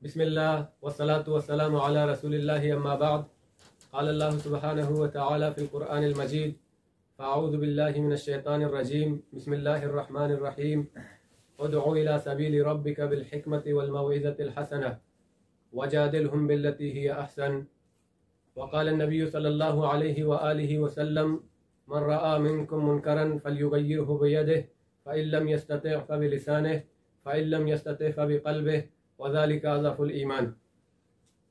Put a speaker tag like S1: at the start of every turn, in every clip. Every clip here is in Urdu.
S1: بسم الله والصلاة والسلام على رسول الله أما بعد. قال الله سبحانه وتعالى في القرآن المجيد: فأعوذ بالله من الشيطان الرجيم. بسم الله الرحمن الرحيم. ادع إلى سبيل ربك بالحكمة والموعظة الحسنة وجادلهم بالتي هي أحسن. وقال النبي صلى الله عليه وآله وسلم: من رأى منكم منكرا فليغيره بيده فإن لم يستطع فبلسانه فإن لم يستطع فبقلبه وذلك أضعف الإيمان.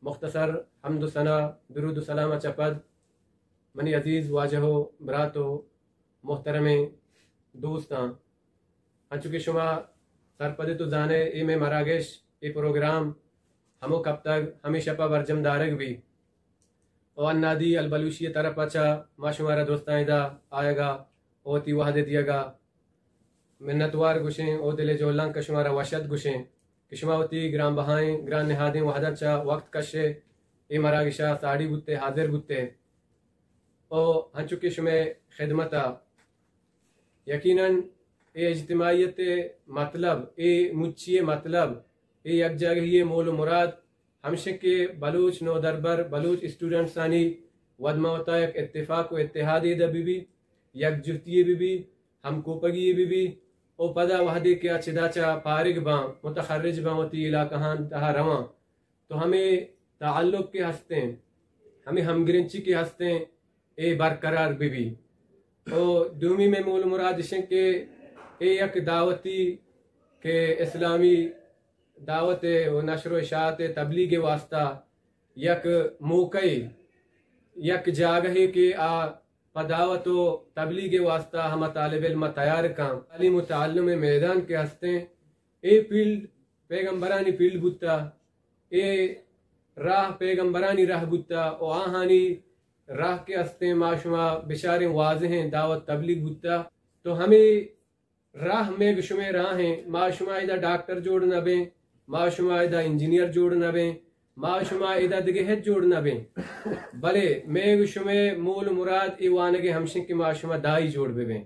S1: مختصر حمد و ثنا درود و سلام چپد منی عزیز واجہو براتو محترم دوستاں انچوکہ شما سرپد تو زانے ای میں مراگش ای پروگرام ہمو کب تک ہمیشہ پا برجم دارگ بھی او نادی البلوشی طرف اچھا ما شمارا دوستائیں دا آئے گا او تی وحدے دیا گا منتوار گشیں او دل جولان کا شمارا وشد گشیں کہ شما ہوتی گرام بہائیں گران نہادیں وحدت چا وقت کشے ای مراگشا ساڑی بوتے حاضر بوتے او ہنچوکے شمیں خدمتا یقیناً اے اجتماعیت مطلب اے مچی مطلب اے یک جگہی مول و مراد ہمشہ کے بلوچ نو دربر بلوچ اسٹوڈنٹ ثانی ودما ہوتا یک اتفاق و اتحادی دا بی یک جہتی بی ہم کوپگی بی او پدا وحدی کے اچھدا چا پارگ باں متخرج باں ہوتی علاقہان تہا رواں تو ہمیں تعلق کے ہستیں ہمیں ہمگرنچی کے ہستیں اے برقرار بھی او دومی میں مول مراد شن کے اے یک دعوتی کے اسلامی دعوت و نشر و اشاعت تبلیغ واسطہ یک موقع یک جاگہ کے آ پدعوت و تبلیغ واسطہ ہم طالب علم تیار کام تعلیم و تعلم میدان کے ہستیں اے فیلڈ پیغمبرانی فیلڈ بوتا اے راہ پیغمبرانی راہ بوتا او آہانی راہ کے ہستیں معاشمہ بشاریں واضح ہیں دعوت تبلیغ بوتا تو ہمیں راہ میں گشمے راہ ہیں معاشمہ ایدہ ڈاکٹر جوڑنا بیں معاشمہ ایدہ انجینئر جوڑنا بیں معاشمہ ایدہ دگہت جوڑنا بیں بلے میں گشمے مول مراد ایوانگے ہمشن کے معاشمہ دائی جوڑ بیں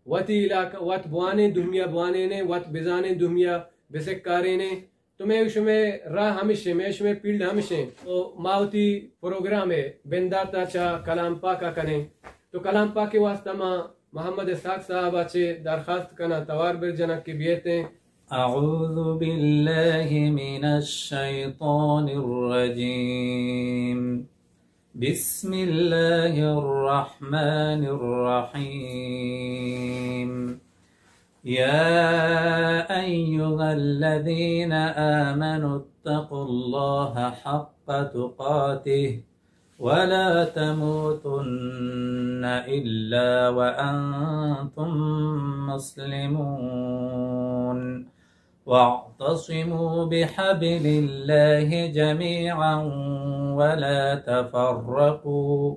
S1: وطی علاقہ وط بوانے دہمیا بوانے نے وط بزانے دہمیا بسکارے نے تو میں گشمے راہ ہمشے میں شمے پیلڈ ہمشے تو ماوتی پروگرام ہے بنداتا چا کلام پاکا کنے تو کلام پاک کے واسطہ ماں محمد اسحاق صاحب اچھے درخواست کنا توار بر جنک کی بیتیں
S2: اعوذ باللہ من الشیطان الرجیم بسم اللہ الرحمن الرحیم یا ایہا الذین آمنوا اتقوا اللہ حق تقاتہ ولا تموتن إلا وأنتم مسلمون واعتصموا بحبل الله جميعا ولا تفرقوا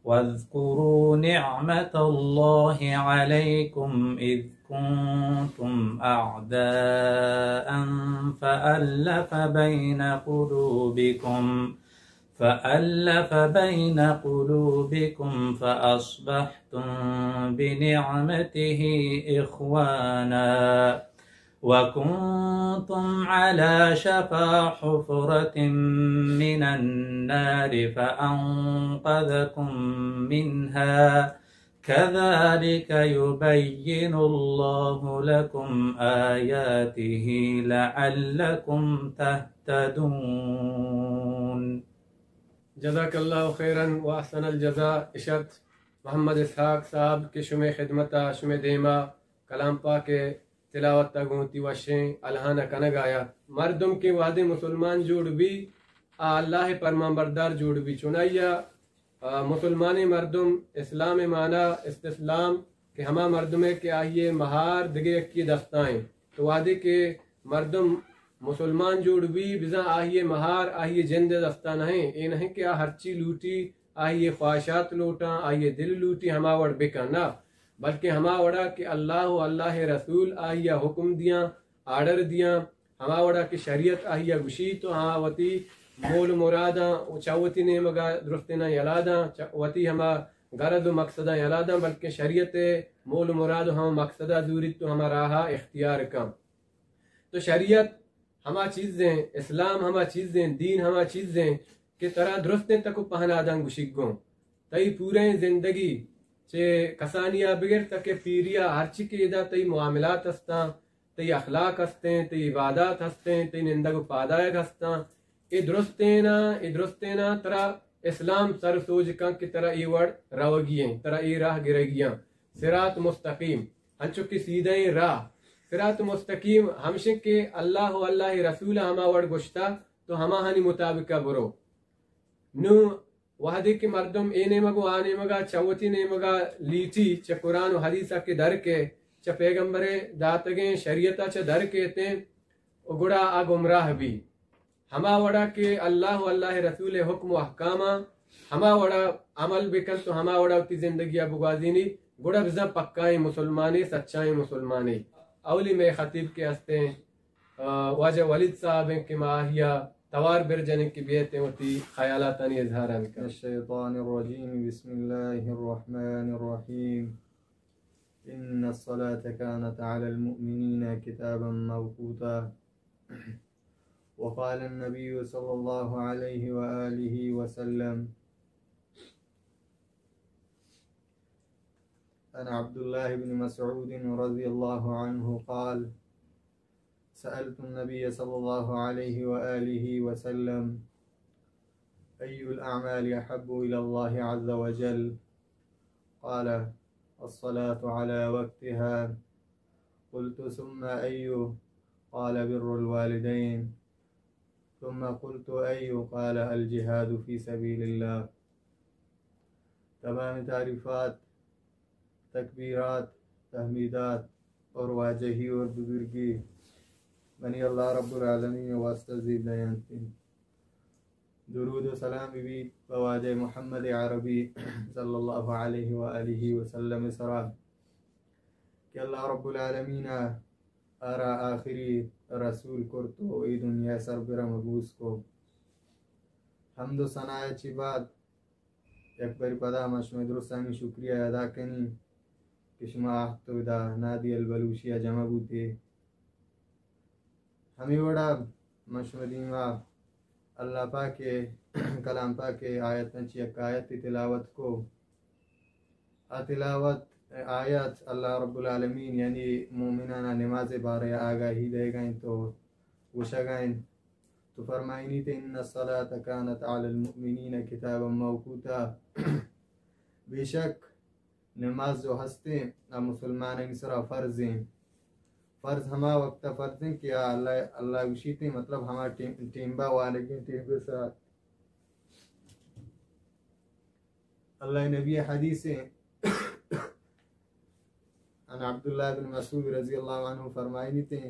S2: واذكروا نعمة الله عليكم إذ كنتم أعداء فألف بين قلوبكم فأصبحتم بنعمته إخوانا وكنتم على شفا حفرة من النار فأنقذكم منها كذلك يبين الله لكم آياته لعلكم تهتدون.
S1: جزاک اللہ خیراً و احسن الجزاء اشت محمد اسحاق صاحب کے شمع خدمتا شمع دیما کلام پاک کے تلاوت تگونتی وشیں الہانہ کنگ آیا مردم کے وعدے مسلمان جوڑ بھی اللہ فرمان بردار جوڑ بھی چنائیا مسلمان مردم اسلام مانا استسلام کہ ہما مردمے کے آئیے مہار دگے کی دستائیں تو وعدے کے مردم مسلمان جوڑ بھی بزاں آئیے مہار آئیے جند دستہ نہیں اے نہیں کہ ہرچی لوٹی آئیے خواہشات لوٹاں آئیے دل لوٹی ہما وڑ بکنا بلکہ ہما وڑا کہ اللہ و اللہ رسول آئیے حکم دیاں آرڈر دیاں ہما وڑا کہ شریعت آئیے گشی تو ہاں وتی مول مراداں چاوتی نے مگا درستنا یلاداں وتی ہما غرض و مقصدہ یلاداں بلکہ شریعت مول مراد ہم مقصدہ زوری تو ہما راہا اختیار کم تو شریعت ہما چیزیں اسلام ہما چیزیں دین ہما چیزیں کہ ترا درستیں تک پہنا دن گشگوں تئی پورے زندگی چے کسانیا بغیر تک پیریا ہر چی ادا تئی معاملات ہستاں تئی اخلاق ہستیں تئی عبادات ہستیں تئی نندگ پادائق ہستاں ای درستینا ترا اسلام سر سوج کن کہ ترا ای وڑ روگییں ترا ای راہ گرگیاں صراط مستقیم ہنچو کی سیدھیں راہ صراط مستقیم ہمشن کے اللہ و اللہ رسول ہما وڑ گشتا تو ہما ہنی مطابقہ برو نو وحدی کے مردم اینے مگو آنے مگا چوتی نے مگا لیچی چا قرآن و حدیثہ کے در کے چا پیغمبر داتگیں شریعتہ چا در کے تیں گڑا آ گمراہ بھی ہما وڑا کہ اللہ و اللہ رسول حکم و احکامہ ہما وڑا عمل بکن تو ہما وڑا اتی زندگی بگوازینی گڑا بزا پکائی مسلمانی سچائی مسلمانی اولی میں خطیب کے ہستے واجہ ولید صاحب ہیں کہ ماہیہ توار برجن کی بیعتیں ہوتی خیالاتانی اظہاران کا
S3: الشیطان الرجیم بسم اللہ الرحمن الرحیم ان الصلاة كانت على المؤمنین کتابا موقوتا وقال النبي صلى الله عليه وآله وسلم عن عبد الله بن مسعود رضي الله عنه قال سألت النبي صلى الله عليه وآله وسلم أي الأعمال أحب إلى الله عز وجل قال الصلاة على وقتها قلت ثم أي قال بر الوالدين ثم قلت أي قال الجهاد في سبيل الله تمام تعریفات تکبیرات تحمیدات اور واجہی اور بزرگی بنی اللہ رب العالمین واسطہ زید بیانتی درود و سلام بھی بواجہ محمد عربی صلی اللہ علیہ وآلہ وسلم سرا کہ اللہ رب العالمین آرا آخری رسول کرتو ای دنیا سر برا مبوس کو حمد و ثناء چی بات یک بری پدا مشمع درستانی شکریہ ادا کنی کہ شما احتو دا نادی البلوشیہ جمع بوتے ہمیں وڑا مشمع دیما اللہ پاک کلام پاک آیت نچی ایک آیت تلاوت کو تلاوت آیات اللہ رب العالمین یعنی مومنانہ نماز بارے آگاہی دے گئیں تو وشا گئیں تو فرمائنی تے ان الصلاة كانت على المؤمنین کتابا موقوتا بے شک نماز جو ہستے مسلمان انسرا فرض ہیں فرض ہما وقت فرض ہیں کہ اللہ وشیتے مطلب ہما ٹیمبا والگیں ٹیمبے ساتھ اللہ نبی حدیث عن عبداللہ بن مسعود رضی اللہ عنہ فرمائنی تھے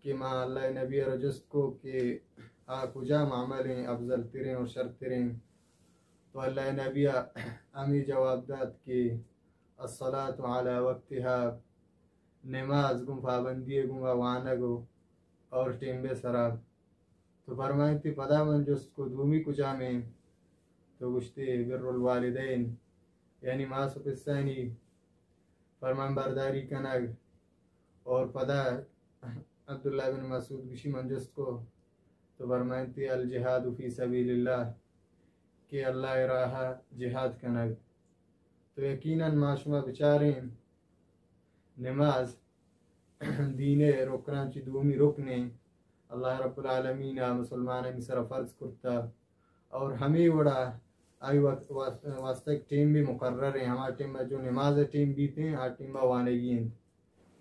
S3: کہ ماں اللہ نبی رجست کو کہ کجا معاملیں افضل تریں اور شر تریں تو اللہ نبی امی جواب داد کہ الصلاة علی وقتها نماز گم پابندی گم وانگو اور ٹیمبے سراب تو فرمائیں تھی پدا من جست کو دومی کجا میں تو گشتے بر الوالدین یعنی ماں سپسانی فرمان برداری کنگ اور پدا عبداللہ بن مسعود گشی منجست کو تو فرمائیں تھی الجہاد فی سبیل اللہ کہ اللہ راہ جہاد کنگ تو یقیناً معاشمہ بچاریں نماز دین رکنان چی دومی رکنے اللہ رب العالمین مسلمان سر فرض کرتا اور ہمیں وڑا آئی واسطہ ٹیم بھی مقرر ہیں ہمارا ٹیم جو نماز ٹیم بیتے ہیں ہر ٹیم بوانگی ہیں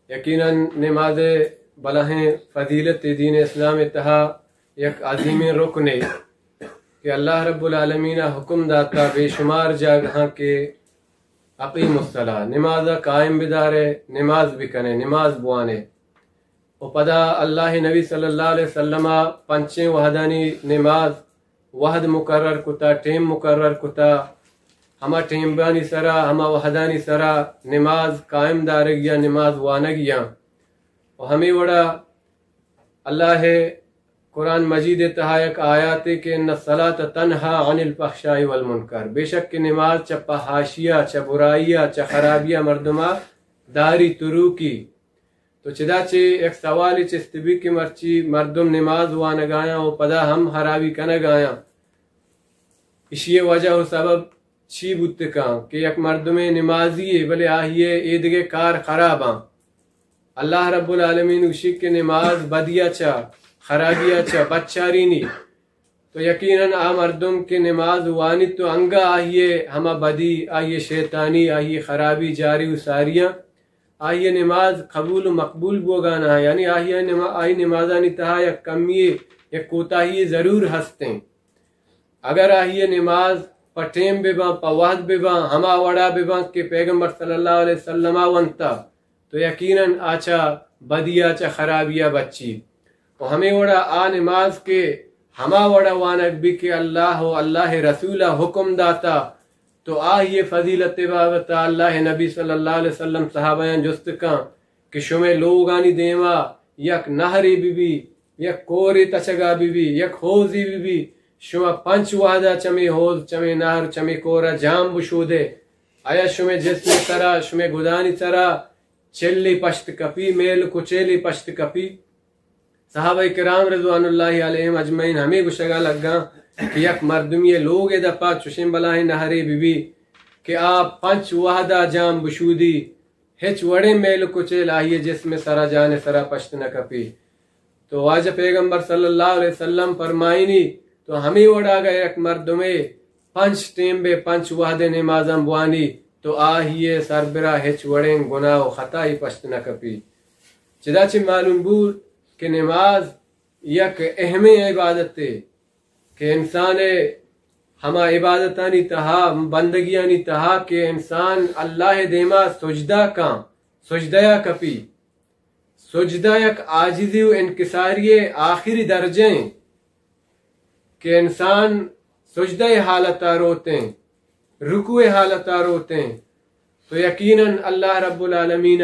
S1: یقیناً نماز بلہیں فضیلت دین اسلام اتہا یک عظیم رکن کہ اللہ رب العالمین حکم داتا بے شمار جگہاں کے اقیم الصلاة نماز قائم بدارے نماز بکنے نماز بوانے و پدا اللہ نبی صلی اللہ علیہ وسلم پنچیں وحدانی نماز وحد مقرر کتا ٹیم مقرر کتا ہما ٹیم بانی سرا ہما وحدانی سرا نماز قائم دارگیا نماز وانگیا و ہمیں وڑا اللہ قرآن مجید تحایق آیاتے کہ ان الصلاة تنہا عن الفحشاء والمنکر بے شک کہ نماز چا پہاشیا چا برائیا چا خرابیا مردمہ داری ترو کی تو چداچے ایک سوالی چستبی کی مرچی مردم نماز وانا گایا و پدا ہم خرابی کنا گایا اسی وجہ و سبب چی بودتکاں کہ یک مردم نمازی ہے بلے آہیے ایدگے کار خراباں اللہ رب العالمین اسی کے نماز بدیا چا خرابیا چا بچاری نہیں تو یقیناً آ مردم کے نماز وانی تو انگا آئیے ہما بدی آئیے شیطانی آئیے خرابی جاری و ساریاں آئیے نماز قبول و مقبول بوگانا ہے یعنی آئی نمازانی تہا یک کمیے یک کوتاہی ضرور ہستیں اگر آئیے نماز پٹیم بباں پوہد بباں ہما وڑا بباں کہ پیغمبر صلی اللہ علیہ وسلم ونتا تو یقیناً آچا بدی آچا خرابیہ بچی اور ہمیں وڑا آ نماز کے ہما وڑا وانک بھی کہ اللہ و اللہ رسولہ حکم داتا تو آئیے فضیلت بابتا اللہ نبی صلی اللہ علیہ وسلم صحابیان جستکاں کہ شمیں لوگانی دیما یک نہری بی بی یک کوری تچگا بی بی یک حوزی بی بی شما پنچ وحدہ چمی حوز چمی نہر چمی کورا جام بشودے آیا شمیں جسم سرا شمیں گدانی سرا چلی پشت کپی میل کچیلی پشت کپی صحابہ کرام رضوان اللہ علیہم اجمعین ہمیں گشگا لگا کہ یک مردمی لوگ دپا چشم بلاہی نہری بی بی کہ آپ پنچ وحدہ جام بشودی ہچ وڑے میل کچیل آئیے جسم سرا جانے سرا پشت نہ کپی تو واجہ پیغمبر صلی اللہ علیہ وسلم فرمائنی تو ہمیں وڑا گئے یک مردمے پنچ ٹیم بے پنچ وحدے نمازم بوانی تو آہیے سربرا ہچ وڑیں گناہ و خطائی پشت نہ کپی چدا چی معلوم بود کہ نماز یک اہم عبادت ہے کہ انسان ہما عبادتانی تہا بندگیانی تہا کہ انسان اللہ دیما سجدہ کاں سجدہ کپی سجدہ یک عاجزی و انکساری آخری درجیں کہ انسان سجدہ حالتہ روتے ہیں رکوع حالتہ روتے ہیں تو یقیناً اللہ رب العالمین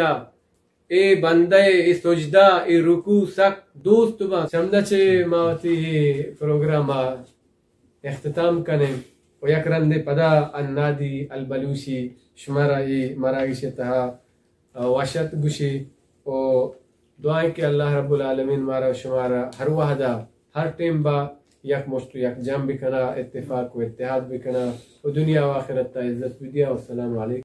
S1: اے بندے اے سجدہ اے رکوع سک دوست با سمدہ چھے ماوتی پروگرام اختتام کنے و یک رند پدا النادی البلوشی شمارا مراگش تہا وشت گوشی و دعائیں کہ اللہ رب العالمین مارا شمارا ہر وحدہ ہر ٹیم با یک مشت یک جم بکنا اتفاق و اتحاد بکنا و دنیا و آخرت تا عزت بدیا والسلام علیکم